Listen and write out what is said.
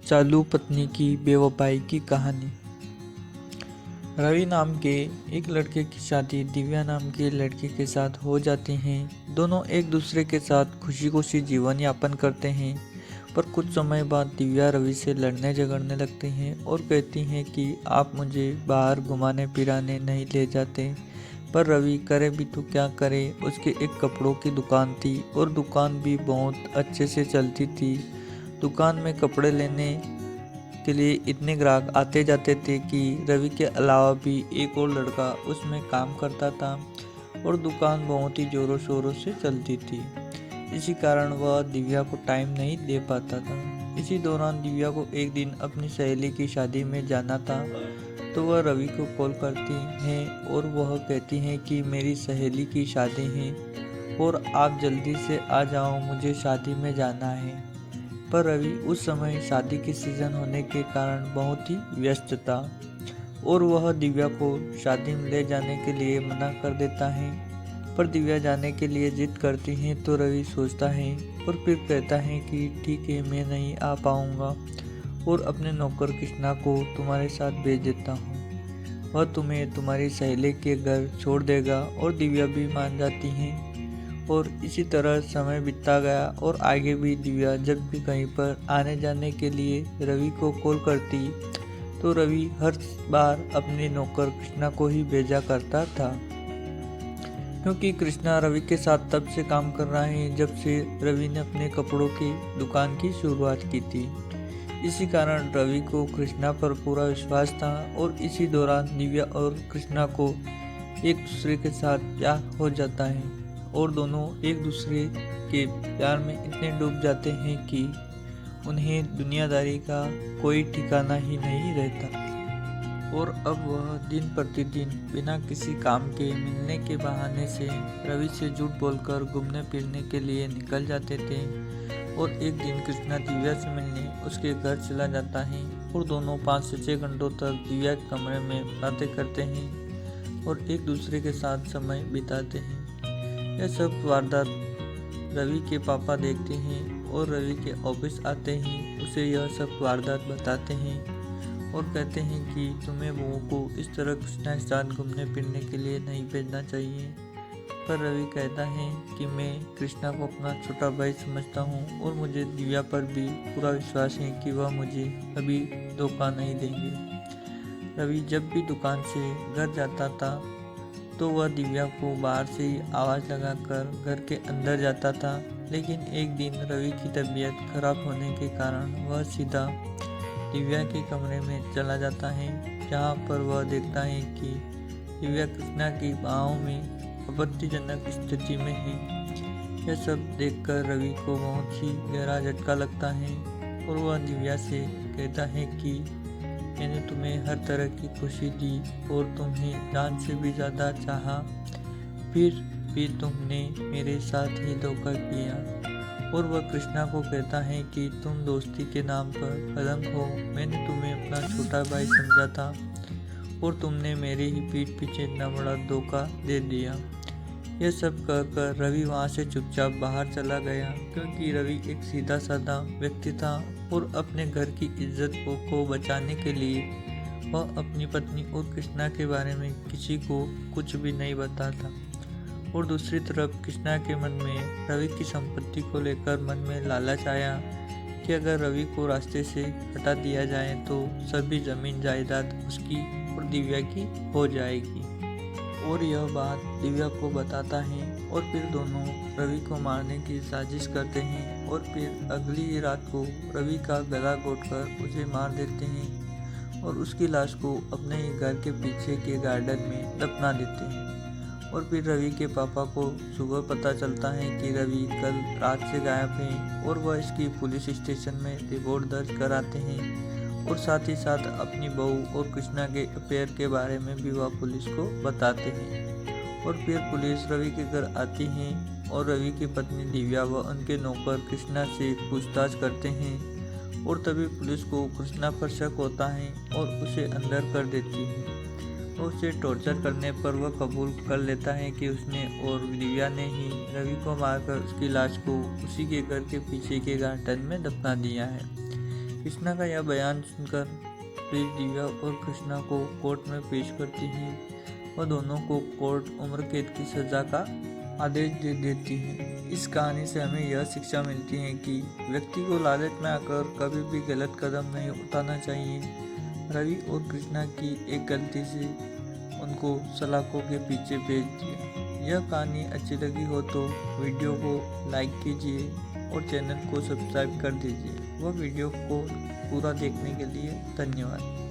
चालू पत्नी की बेवफाई की कहानी। रवि नाम के एक लड़के की शादी दिव्या नाम के लड़के के साथ हो जाती है। दोनों एक दूसरे के साथ खुशी खुशी जीवन यापन करते हैं। पर कुछ समय बाद दिव्या रवि से लड़ने झगड़ने लगती हैं और कहती हैं कि आप मुझे बाहर घुमाने फिराने नहीं ले जाते। पर रवि करे भी तो क्या करे, उसके एक कपड़ों की दुकान थी और दुकान भी बहुत अच्छे से चलती थी। दुकान में कपड़े लेने के लिए इतने ग्राहक आते जाते थे कि रवि के अलावा भी एक और लड़का उसमें काम करता था और दुकान बहुत ही जोरों शोरों से चलती थी। इसी कारण वह दिव्या को टाइम नहीं दे पाता था। इसी दौरान दिव्या को एक दिन अपनी सहेली की शादी में जाना था, तो वह रवि को कॉल करती हैं और वह कहती हैं कि मेरी सहेली की शादी है और आप जल्दी से आ जाओ, मुझे शादी में जाना है। पर रवि उस समय शादी की सीजन होने के कारण बहुत ही व्यस्त था और वह दिव्या को शादी में ले जाने के लिए मना कर देता है। पर दिव्या जाने के लिए जिद करती है तो रवि सोचता है और फिर कहता है कि ठीक है, मैं नहीं आ पाऊंगा और अपने नौकर कृष्णा को तुम्हारे साथ भेज देता हूँ। वह तुम्हें तुम्हारी सहेली के घर छोड़ देगा और दिव्या भी मान जाती है। और इसी तरह समय बीतता गया और आगे भी दिव्या जब भी कहीं पर आने जाने के लिए रवि को कॉल करती तो रवि हर बार अपने नौकर कृष्णा को ही भेजा करता था, क्योंकि कृष्णा रवि के साथ तब से काम कर रहा है जब से रवि ने अपने कपड़ों की दुकान की शुरुआत की थी। इसी कारण रवि को कृष्णा पर पूरा विश्वास था और इसी दौरान दिव्या और कृष्णा को एक दूसरे के साथ प्यार हो जाता है और दोनों एक दूसरे के प्यार में इतने डूब जाते हैं कि उन्हें दुनियादारी का कोई ठिकाना ही नहीं रहता। और अब वह दिन प्रतिदिन बिना किसी काम के मिलने के बहाने से रवि से झूठ बोलकर घूमने फिरने के लिए निकल जाते थे। और एक दिन कृष्णा दिव्या से मिलने उसके घर चला जाता है और दोनों 5 से 6 घंटों तक दिव्या के कमरे में बातें करते हैं और एक दूसरे के साथ समय बिताते हैं। यह सब वारदात रवि के पापा देखते हैं और रवि के ऑफिस आते ही उसे यह सब वारदात बताते हैं और कहते हैं कि तुम्हें बहू को इस तरह कृष्णा के साथ घूमने फिरने के लिए नहीं भेजना चाहिए। पर रवि कहता है कि मैं कृष्णा को अपना छोटा भाई समझता हूँ और मुझे दिव्या पर भी पूरा विश्वास है कि वह मुझे कभी धोखा नहीं देंगे। रवि जब भी दुकान से घर जाता था तो वह दिव्या को बाहर से ही आवाज़ लगाकर घर के अंदर जाता था, लेकिन एक दिन रवि की तबीयत खराब होने के कारण वह सीधा दिव्या के कमरे में चला जाता है, जहां पर वह देखता है कि दिव्या कृष्णा की बाहों में आपत्तिजनक स्थिति में है। यह सब देखकर रवि को बहुत ही गहरा झटका लगता है और वह दिव्या से कहता है कि मैंने तुम्हें हर तरह की खुशी दी और तुम्हें जान से भी ज़्यादा चाहा, फिर भी तुमने मेरे साथ ही धोखा किया। और वह कृष्णा को कहता है कि तुम दोस्ती के नाम पर कलंक हो, मैंने तुम्हें अपना छोटा भाई समझा था और तुमने मेरे ही पीठ पीछे इतना बड़ा धोखा दे दिया। यह सब कहकर रवि वहाँ से चुपचाप बाहर चला गया, क्योंकि रवि एक सीधा साधा व्यक्ति था और अपने घर की इज्जत को बचाने के लिए वह अपनी पत्नी और कृष्णा के बारे में किसी को कुछ भी नहीं बताता। और दूसरी तरफ कृष्णा के मन में रवि की संपत्ति को लेकर मन में लालच आया कि अगर रवि को रास्ते से हटा दिया जाए तो सभी जमीन जायदाद उसकी और दिव्या की हो जाएगी। और यह बात दिव्या को बताता है और फिर दोनों रवि को मारने की साजिश करते हैं और फिर अगली ही रात को रवि का गला घोंटकर उसे मार देते हैं और उसकी लाश को अपने ही घर के पीछे के गार्डन में दफना देते हैं। और फिर रवि के पापा को सुबह पता चलता है कि रवि कल रात से गायब है और वह इसकी पुलिस स्टेशन में रिपोर्ट दर्ज कराते हैं और साथ ही साथ अपनी बहू और कृष्णा के अफेयर के बारे में भी वह पुलिस को बताते हैं। और फिर पुलिस रवि के घर आती है और रवि की पत्नी दिव्या व उनके नौकर कृष्णा से पूछताछ करते हैं और तभी पुलिस को कृष्णा पर शक होता है और उसे अंदर कर देती है। और उसे टॉर्चर करने पर वह कबूल कर लेता है कि उसने और दिव्या ने ही रवि को मारकर उसकी लाश को उसी के घर के पीछे के गार्डन में दफना दिया है। कृष्णा का यह बयान सुनकर पुलिस दिव्या और कृष्णा को कोर्ट में पेश करती है और दोनों को कोर्ट उम्र कैद की सजा का आदेश दे देती है। इस कहानी से हमें यह शिक्षा मिलती है कि व्यक्ति को लालच में आकर कभी भी गलत कदम नहीं उठाना चाहिए। रवि और कृष्णा की एक गलती से उनको सलाखों के पीछे भेज दिया। यह कहानी अच्छी लगी हो तो वीडियो को लाइक कीजिए और चैनल को सब्सक्राइब कर दीजिए। वह वीडियो को पूरा देखने के लिए धन्यवाद।